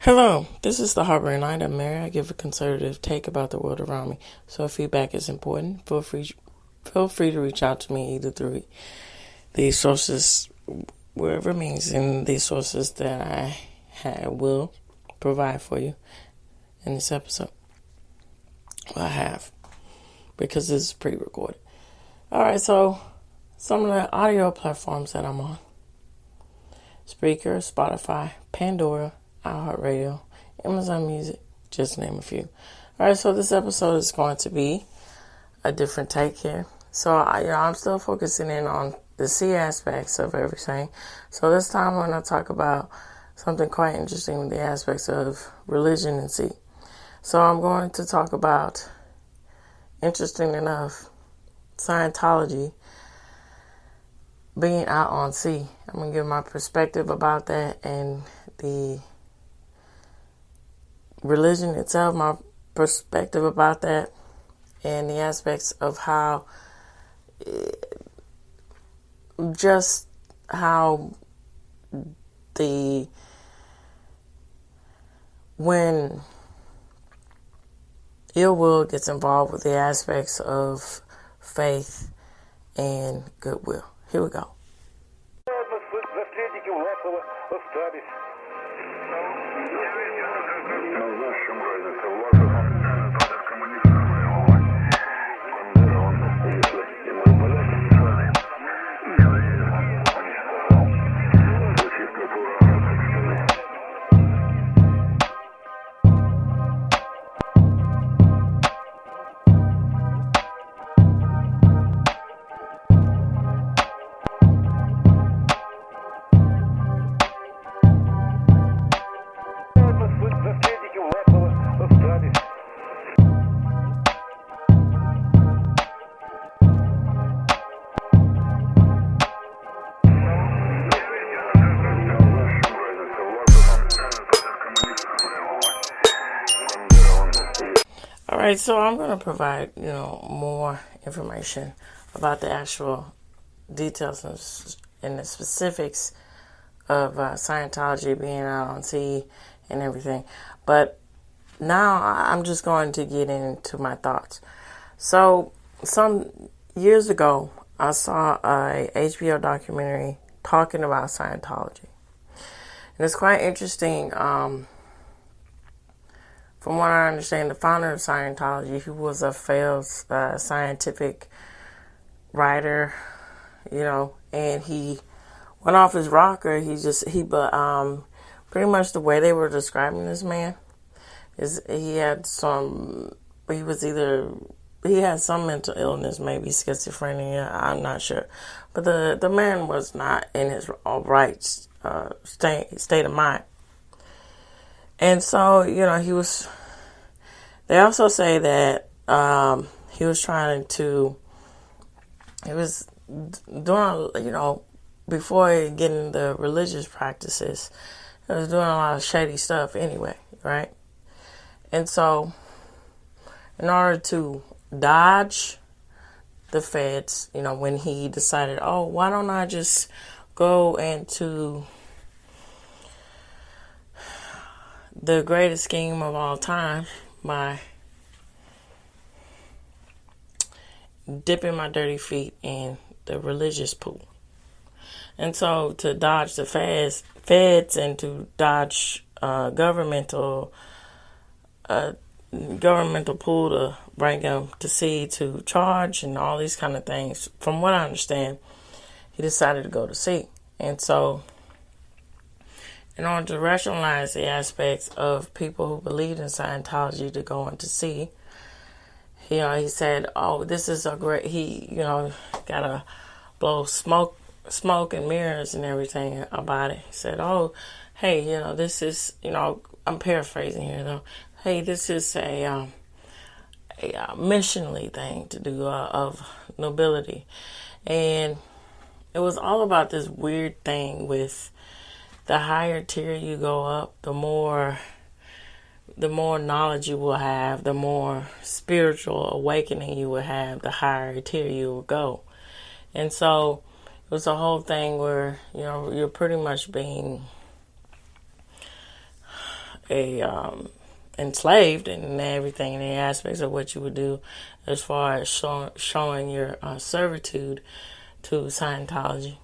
Hello, this is the Harbor and I'm Mary. I give a conservative take about the world around me. So if feedback is important, feel free to reach out to me either through these sources, wherever it means, and these sources that I will provide for you in this episode. Well, I have, because this is pre-recorded. Alright, so some of the audio platforms that I'm on: Spreaker, Spotify, Pandora, iHeartRadio, Amazon Music, just to name a few. Alright, so this episode is going to be a different take here. So I'm still focusing in on the C aspects of everything. So this time I'm going to talk about something quite interesting, the aspects of religion and C. So I'm going to talk about, interesting enough, Scientology being out on C. I'm going to give my perspective about that and the religion itself, my perspective about that, and the aspects of how when ill will gets involved with the aspects of faith and goodwill. Here we go. Alright, so I'm going to provide, more information about the actual details and the specifics of Scientology being out on C and everything. But now I'm just going to get into my thoughts. So some years ago, I saw a HBO documentary talking about Scientology. And it's quite interesting. From what I understand, the founder of Scientology, he was a failed scientific writer, and he went off his rocker. Pretty much the way they were describing this man is he had some mental illness, maybe schizophrenia, I'm not sure. But the man was not in his right state of mind. And so, they also say that he was doing, before getting the religious practices, he was doing a lot of shady stuff anyway, right? And so, in order to dodge the feds, when he decided, why don't I just go into the greatest scheme of all time by dipping my dirty feet in the religious pool. And so to dodge the feds and to dodge governmental pool to bring him to C to charge and all these kind of things, from what I understand, he decided to go to C. And so in order to rationalize the aspects of people who believed in Scientology to go into C, he said, this is a great, gotta blow smoke and mirrors and everything about it. He said, hey, this is, I'm paraphrasing here though. Hey, this is a missionally thing to do of nobility. And it was all about this weird thing with the higher tier you go up, the more knowledge you will have, the more spiritual awakening you will have, the higher tier you will go. And so it was a whole thing where, you're pretty much being enslaved and everything, and the aspects of what you would do as far as showing your servitude to Scientology.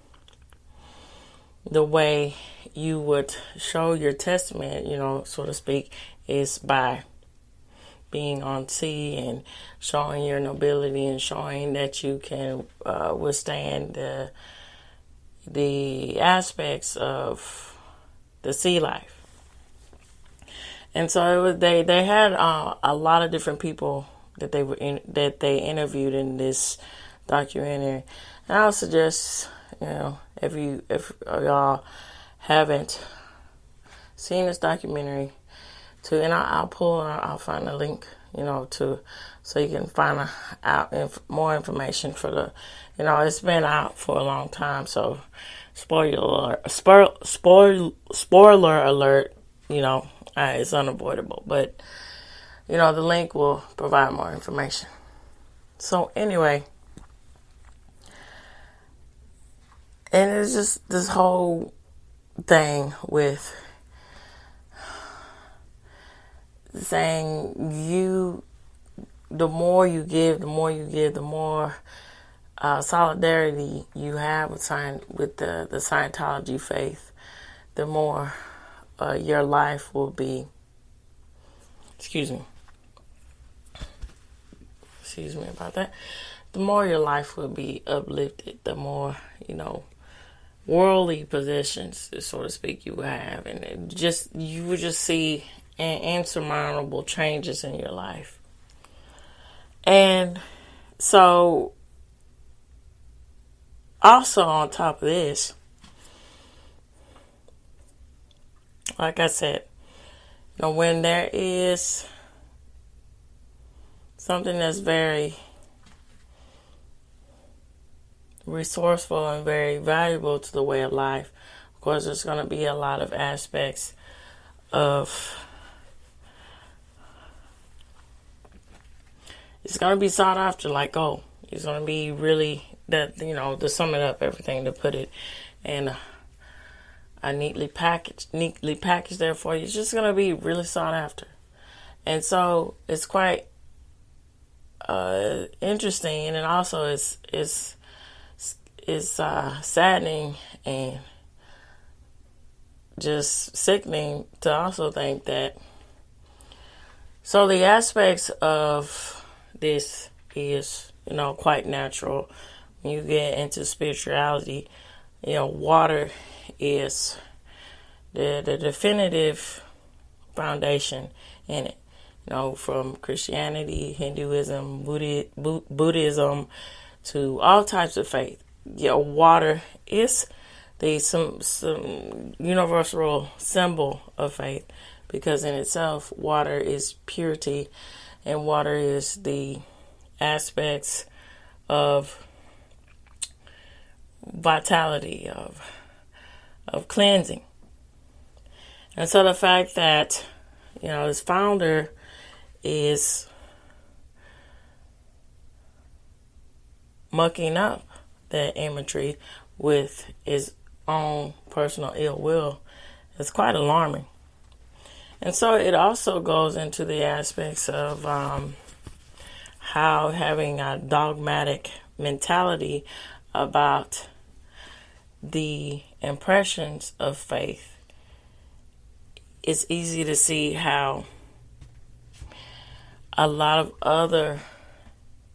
The way you would show your testament, so to speak, is by being on sea and showing your nobility and showing that you can withstand the aspects of the sea life. And so they had a lot of different people that they interviewed in this documentary. And I would suggest, if y'all haven't seen this documentary, and I'll find a link, so you can find out more information for the, it's been out for a long time, so spoiler alert, it's unavoidable, but the link will provide more information. So anyway, and it's just this whole thing with saying the more you give, the more solidarity you have with the Scientology faith, the more your life will be, excuse me about that, the more your life will be uplifted, the more, worldly possessions, so to speak, you will have, and you would just see insurmountable changes in your life. And so, also on top of this, like I said, when there is something that's very resourceful and very valuable to the way of life, of course, there's going to be a lot of aspects of, it's going to be sought after like gold. It's going to be really, that, to sum it up, everything, to put it in a neatly packaged there for you. It's just going to be really sought after. And so it's quite interesting, and it also is saddening and just sickening to also think that, so the aspects of this is, quite natural. When you get into spirituality, water is the definitive foundation in it. From Christianity, Hinduism, Buddhism, to all types of faith. Water is some universal symbol of faith, because in itself, water is purity, and water is the aspects of vitality, of cleansing. And so the fact that, its founder is mucking up that imagery with his own personal ill will is quite alarming. And so it also goes into the aspects of how having a dogmatic mentality about the impressions of faith, it's easy to see how a lot of other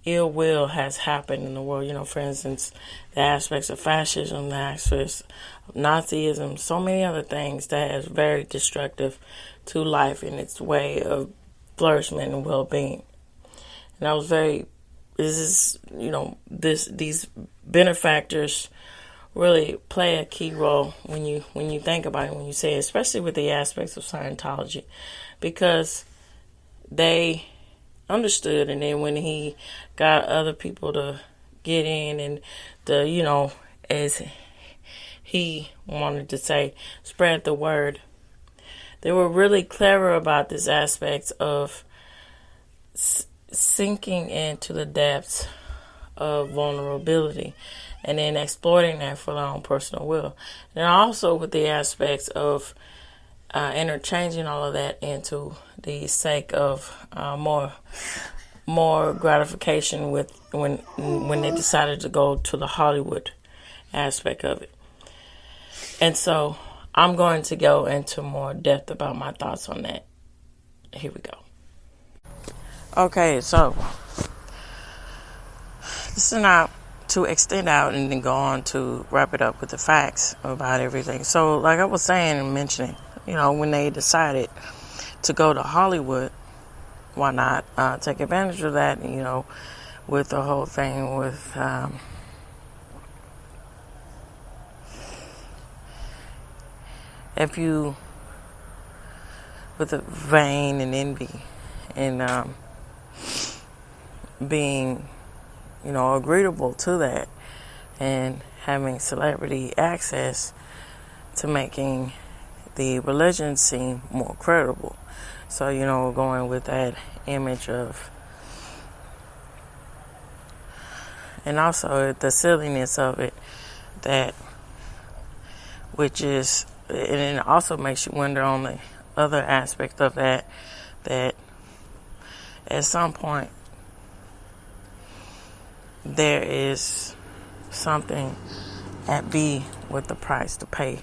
ill will has happened in the world. For instance, the aspects of fascism, the aspects of Nazism, so many other things that is very destructive to life and its way of flourishment and well-being. And I was these benefactors really play a key role when you think about it, when you say it, especially with the aspects of Scientology, because they understood, and then when he got other people to get in and as he wanted to say, spread the word, they were really clever about this aspect of sinking into the depths of vulnerability and then exploiting that for their own personal will. And also with the aspects of interchanging all of that into the sake of more gratification with when they decided to go to the Hollywood aspect of it. And so I'm going to go into more depth about my thoughts on that. Here we go. Okay, so this is not to extend out and then go on to wrap it up with the facts about everything. So like I was saying and mentioning, when they decided to go to Hollywood, why not take advantage of that, with the whole thing with with the vain and envy and being, agreeable to that and having celebrity access to making the religion seem more credible. So, going with that image of, and also the silliness of it, which is, and it also makes you wonder on the other aspect of that at some point there is something at B with the price to pay.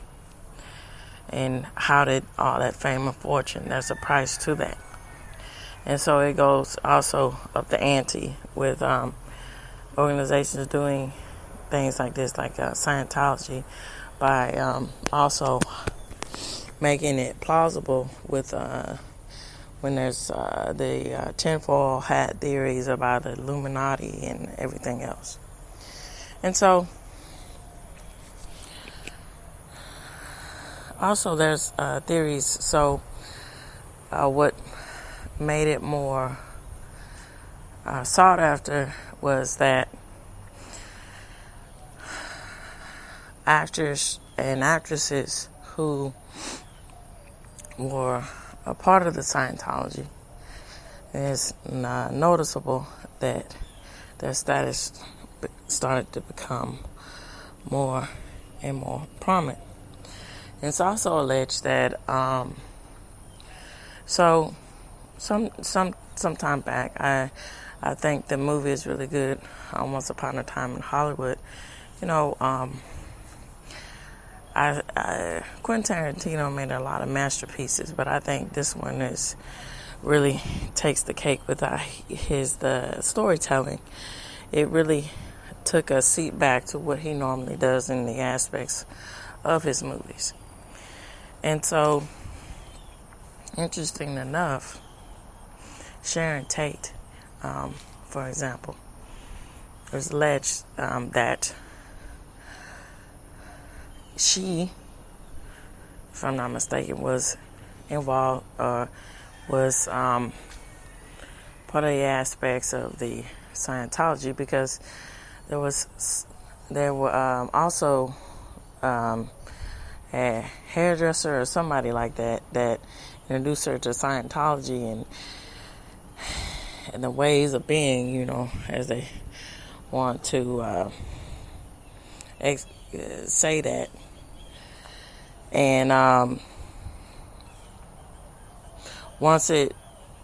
And how did all that fame and fortune, there's a price to that. And so it goes also up the ante with organizations doing things like this, like Scientology, by also making it plausible with when there's the tinfoil hat theories about the Illuminati and everything else. And so also there's theories. So what made it more sought after was that actors and actresses who were a part of the Scientology, it's noticeable that their status started to become more and more prominent. It's also alleged that so some time back, I think the movie is really good. Once Upon a Time in Hollywood, Quentin Tarantino made a lot of masterpieces, but I think this one is really takes the cake with the storytelling. It really took a seat back to what he normally does in the aspects of his movies. And so, interesting enough, Sharon Tate, for example, it was alleged that she, if I'm not mistaken, was involved was part of the aspects of the Scientology, because there were also a hairdresser or somebody like that introduced her to Scientology and the ways of being, as they want to say that. And once it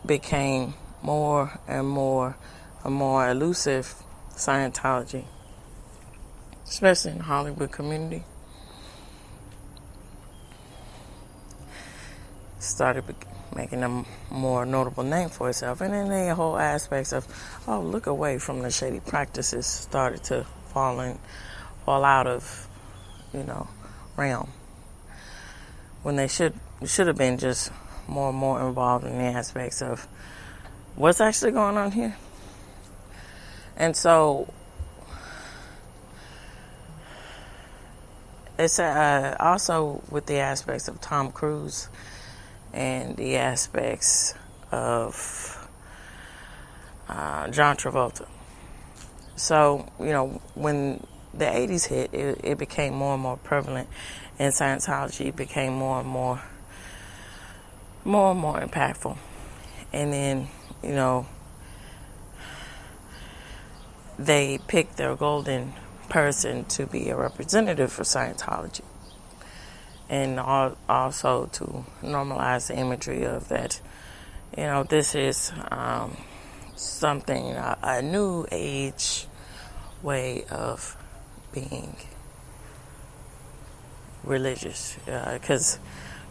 became more and more a more elusive Scientology, especially in the Hollywood community, started making a more notable name for itself. And then the whole aspects of, look away from the shady practices started to fall out of, realm. When they should have been just more and more involved in the aspects of what's actually going on here. And so it's also with the aspects of Tom Cruise and the aspects of John Travolta. So, when the 80s hit, it became more and more prevalent, and Scientology became more and more impactful. And then, they picked their golden person to be a representative for Scientology. and also to normalize the imagery of that. This is something, a new age way of being religious, because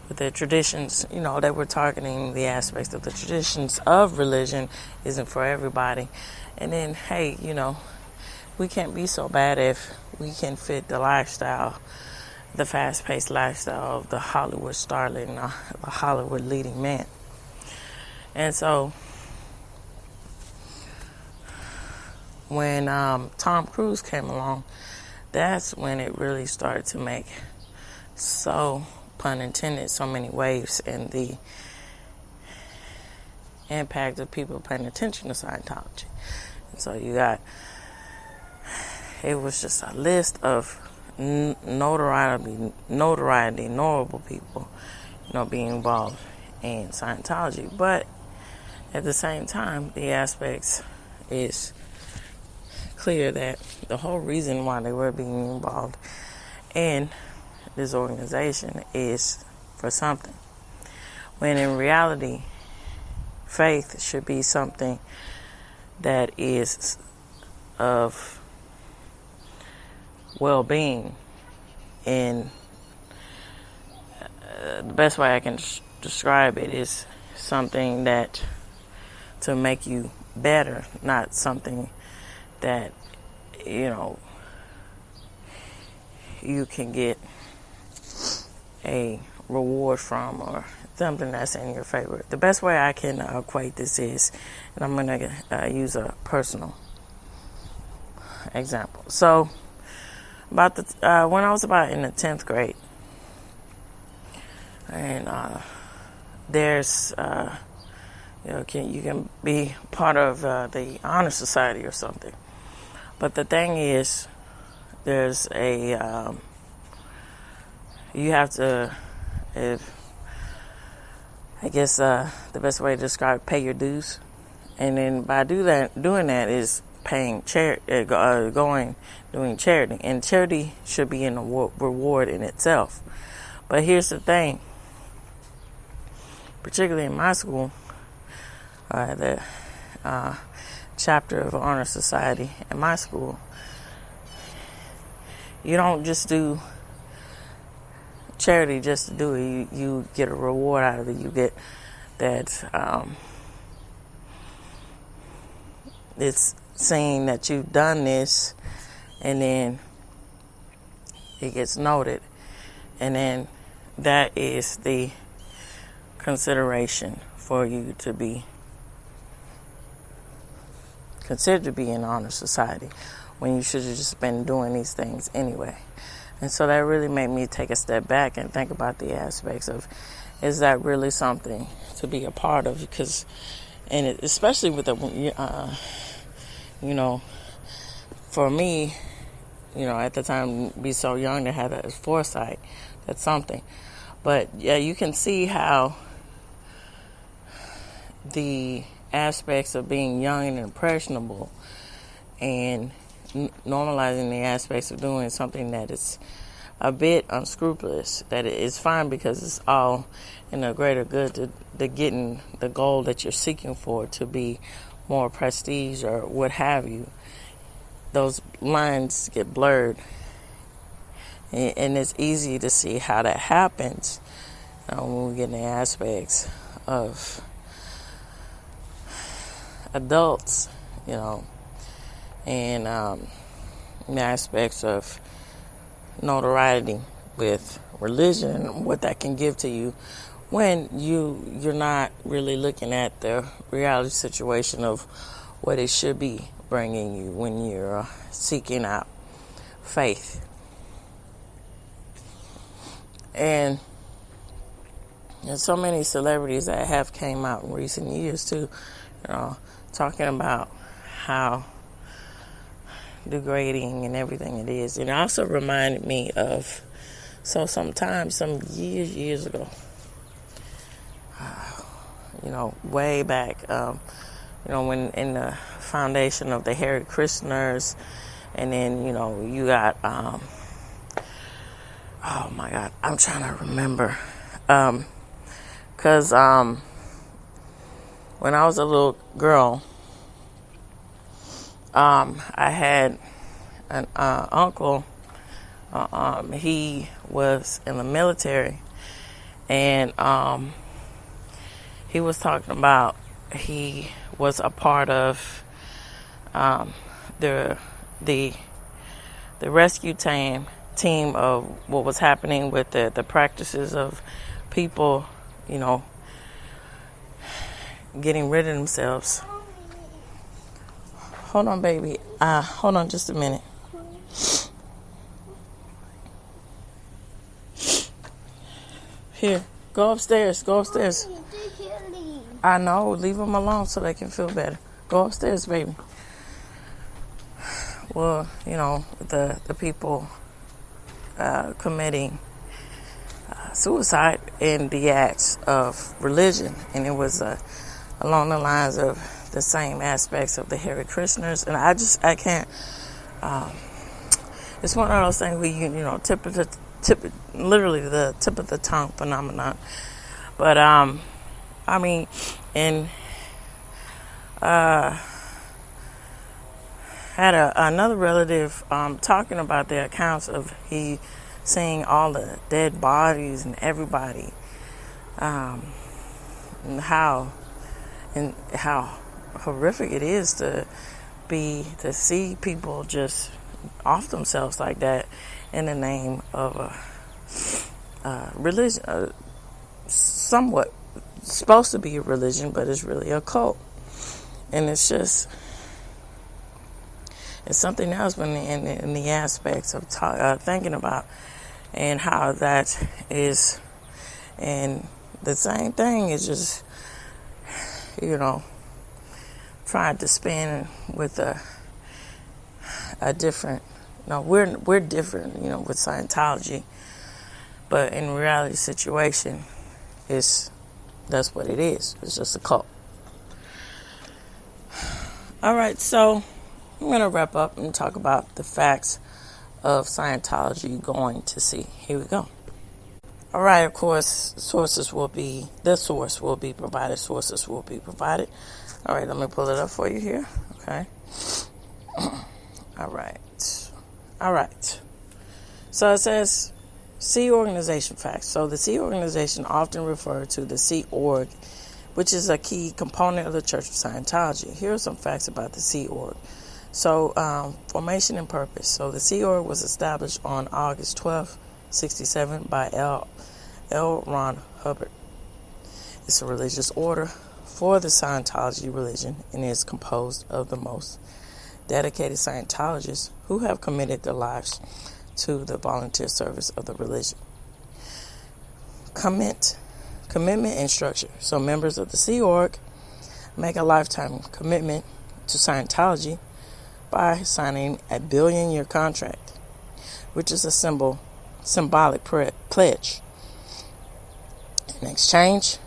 with the traditions, they were targeting the aspects of the traditions of religion isn't for everybody. And then, hey, we can't be so bad if we can fit the lifestyle, the fast-paced lifestyle of the Hollywood starlet and the Hollywood leading man. And so when Tom Cruise came along, that's when it really started to make, so pun intended, so many waves, and the impact of people paying attention to Scientology. And so it was just a list of notoriety, notable people, being involved in Scientology. But at the same time, the aspects is clear that the whole reason why they were being involved in this organization is for something. When in reality, faith should be something that is of well-being. And the best way I can describe it is something that to make you better, not something that you can get a reward from, or something that's in your favor. The best way I can equate this is, and I'm going to use a personal example. So, about when I was about in the 10th grade, and there's you can be part of the honor society or something. But the thing is, there's you have to, the best way to describe it, pay your dues. And then by doing that is paying doing charity. And charity should be an reward in itself. But here's the thing, particularly in my school, the chapter of Honor Society in my school, you don't just do charity just to do it. You get a reward out of it. You get that it's saying that you've done this, and then it gets noted, and then that is the consideration for you to be considered to be in honor society, when you should have just been doing these things anyway. And so that really made me take a step back and think about the aspects of, is that really something to be a part of? Because, and especially with the, for me, at the time, be so young to have that foresight, that's something. But yeah, you can see how the aspects of being young and impressionable and normalizing the aspects of doing something that is a bit unscrupulous, that it is fine because it's all in a greater good to getting the goal that you're seeking for to be more prestige or what have you. Those lines get blurred, and it's easy to see how that happens when we get in the aspects of adults, and the aspects of notoriety with religion and what that can give to you when you're not really looking at the reality situation of what it should be bringing you when you're seeking out faith. And there's so many celebrities that have came out in recent years too, talking about how degrading and everything it is. And it also reminded me of, some years ago, way back, when in the foundation of the Hare Krishnas, and then, you got Oh my God, I'm trying to remember. Cause when I was a little girl, I had an uncle. He was in the military, and he was talking about he was a part of the rescue team of what was happening with the practices of people, getting rid of themselves. Hold on, baby. Hold on just a minute. Here, go upstairs. Go upstairs. I know. Leave them alone so they can feel better. Go upstairs, baby. Well, the people committing suicide in the acts of religion, and it was along the lines of the same aspects of the Hare Krishnas, and I can't. It's one of those things where literally the tip of the tongue phenomenon. But I mean, and had another relative talking about the accounts of he seeing all the dead bodies and everybody, and how horrific it is to see people just off themselves like that in the name of a religion, somewhat supposed to be a religion, but it's really a cult. And it's something else when in the aspects of thinking about and how that is. And the same thing is just trying to spin with a different. No, we're different, with Scientology, but in reality situation, that's what it is. It's just a cult. All right, so I'm going to wrap up and talk about the facts of Scientology going to see. Here we go. All right, of course, the source will be provided. Sources will be provided. All right, let me pull it up for you here. Okay. All right. So it says Sea Organization facts. So the Sea Organization often referred to the Sea Org, which is a key component of the Church of Scientology. Here are some facts about the Sea Org. So formation and purpose. So the Sea Org was established on August 12th, 1967 by L. Ron Hubbard. It's a religious order for the Scientology religion and is composed of the most dedicated Scientologists who have committed their lives to the volunteer service of the religion. Commitment and structure. So members of the Sea Org make a lifetime commitment to Scientology by signing a billion-year contract, which is a symbolic pledge. In exchange,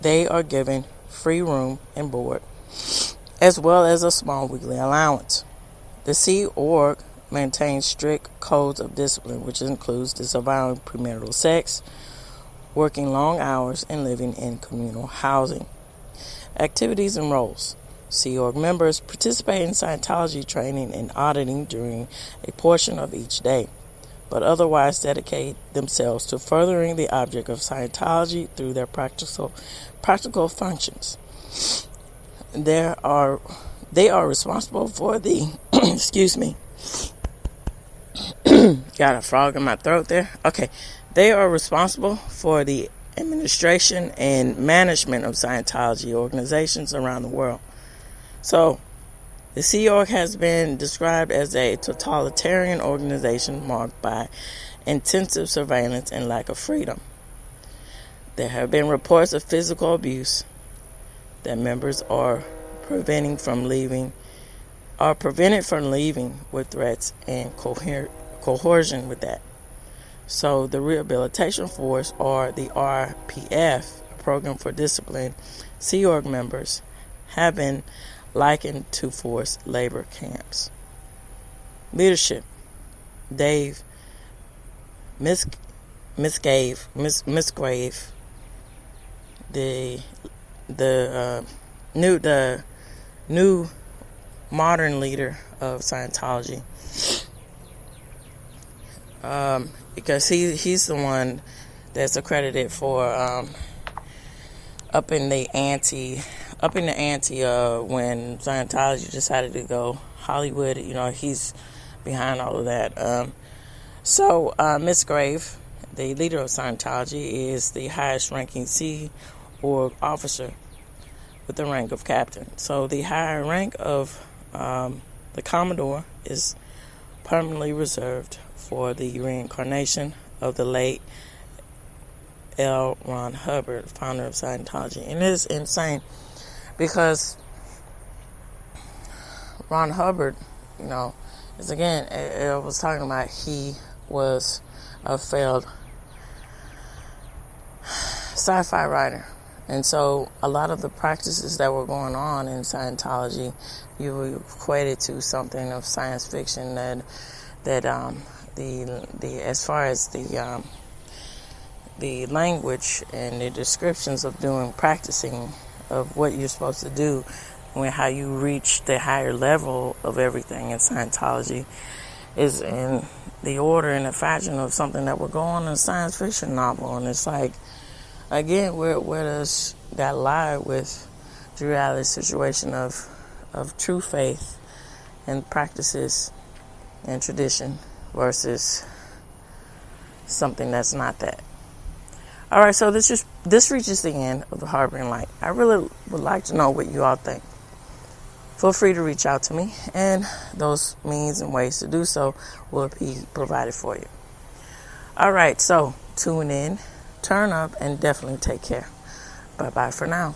they are given free room and board, as well as a small weekly allowance. The Sea Org maintains strict codes of discipline, which includes disavowing premarital sex, working long hours, and living in communal housing. Activities and roles. Sea Org members participate in Scientology training and auditing during a portion of each day, but otherwise dedicate themselves to furthering the object of Scientology through their practical functions. They are responsible for the excuse me. Got a frog in my throat there. Okay. They are responsible for the administration and management of Scientology organizations around the world. So, the Sea Org has been described as a totalitarian organization marked by intensive surveillance and lack of freedom. There have been reports of physical abuse that members are prevented from leaving with threats and coercion with that. So the Rehabilitation Force, or the RPF, a program for disciplined Sea Org members, have been likened to forced labor camps. Leadership. Dave Miss Grave, the new modern leader of Scientology, because he's the one that's accredited for upping the ante when Scientology decided to go Hollywood. He's behind all of that. So Miss Grave, the leader of Scientology, is the highest ranking Sea Org officer with the rank of captain. So the higher rank of the Commodore is permanently reserved for the reincarnation of the late L. Ron Hubbard, founder of Scientology. And it is insane because Ron Hubbard, is again, I was talking about, he was a failed sci-fi writer. And so a lot of the practices that were going on in Scientology, you equated to something of science fiction that the as far as the language and the descriptions of practicing of what you're supposed to do when how you reach the higher level of everything in Scientology is in the order and the fashion of something that would go on in a science fiction novel. And it's like, again, where does that lie with the reality situation of true faith and practices and tradition versus something that's not that? All right, so this reaches the end of the Harboring Light. I really would like to know what you all think. Feel free to reach out to me, and those means and ways to do so will be provided for you. All right, so tune in, turn up, and definitely take care. Bye-bye for now.